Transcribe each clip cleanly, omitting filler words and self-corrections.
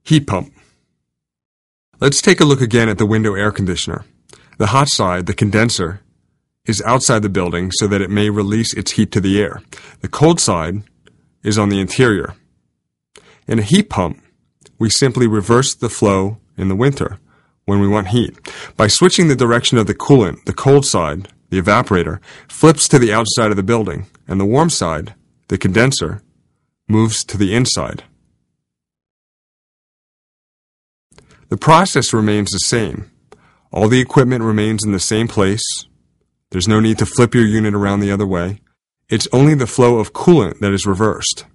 Heat pump. Let's take a look again at the window air conditioner. The hot side, the condenser, is outside the building so that it may release its heat to the air. The cold side is on the interior. In a heat pump, we simply reverse the flow in the winter when we want heat. By switching the direction of the coolant, the cold side, the evaporator, flips to the outside of the building, and the warm side, the condenser, moves to the inside. The process remains the same. All the equipment remains in the same place. There's no need to flip your unit around the other way. It's only the flow of coolant that is reversed.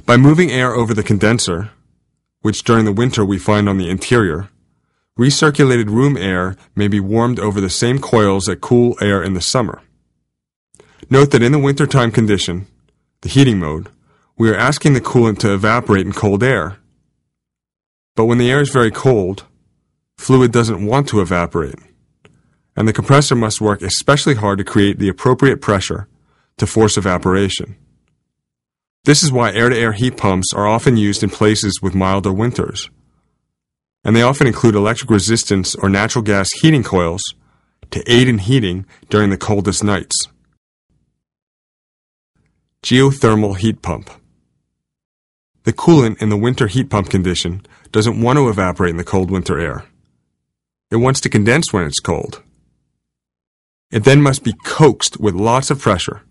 By moving air over the condenser, which during the winter we find on the interior, recirculated room air may be warmed over the same coils that cool air in the summer. Note that in the wintertime condition, the heating mode, we are asking the coolant to evaporate in cold air. But when the air is very cold, fluid doesn't want to evaporate, and the compressor must work especially hard to create the appropriate pressure to force evaporation. This is why air-to-air heat pumps are often used in places with milder winters, and they often include electric resistance or natural gas heating coils to aid in heating during the coldest nights. Geothermal heat pump. The coolant in the winter heat pump condition doesn't want to evaporate in the cold winter air. It wants to condense when it's cold. It then must be coaxed with lots of pressure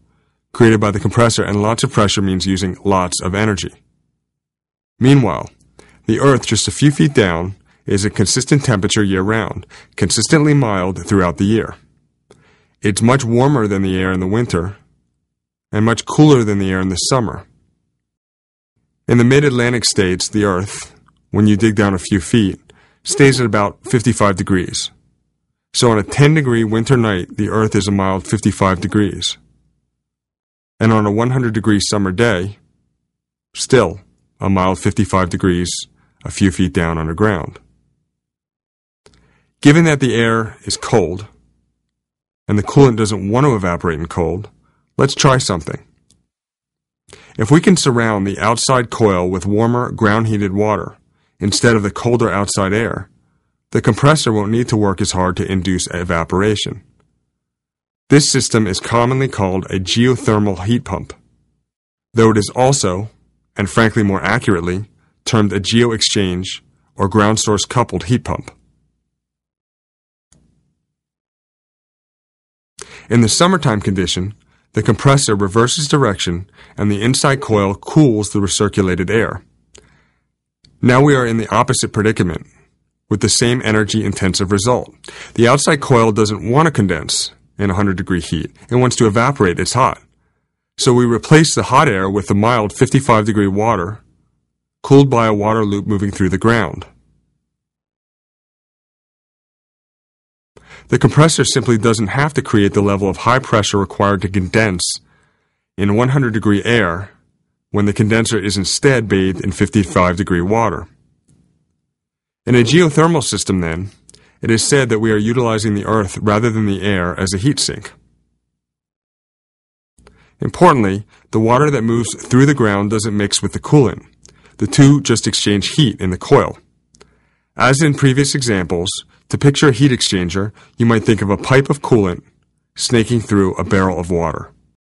created by the compressor, and lots of pressure means using lots of energy. Meanwhile, the Earth just a few feet down is at consistent temperature year-round, consistently mild throughout the year. It's much warmer than the air in the winter and much cooler than the air in the summer. In the mid-Atlantic states, the Earth, when you dig down a few feet, stays at about 55 degrees. So on a 10-degree winter night, the Earth is a mild 55 degrees. And on a 100-degree summer day, still a mild 55 degrees a few feet down underground. Given that the air is cold, and the coolant doesn't want to evaporate in cold, let's try something. If we can surround the outside coil with warmer, ground-heated water instead of the colder outside air, the compressor won't need to work as hard to induce evaporation. This system is commonly called a geothermal heat pump, though it is also, and frankly more accurately, termed a geo-exchange or ground source coupled heat pump. In the summertime condition, the compressor reverses direction and the inside coil cools the recirculated air. Now we are in the opposite predicament, with the same energy-intensive result. The outside coil doesn't want to condense in 100-degree heat. It wants to evaporate. It's hot. So we replace the hot air with the mild 55-degree water, cooled by a water loop moving through the ground. The compressor simply doesn't have to create the level of high pressure required to condense in 100-degree air when the condenser is instead bathed in 55-degree water. In a geothermal system, then, it is said that we are utilizing the Earth rather than the air as a heat sink. Importantly, the water that moves through the ground doesn't mix with the coolant. The two just exchange heat in the coil. As in previous examples, to picture a heat exchanger, you might think of a pipe of coolant snaking through a barrel of water.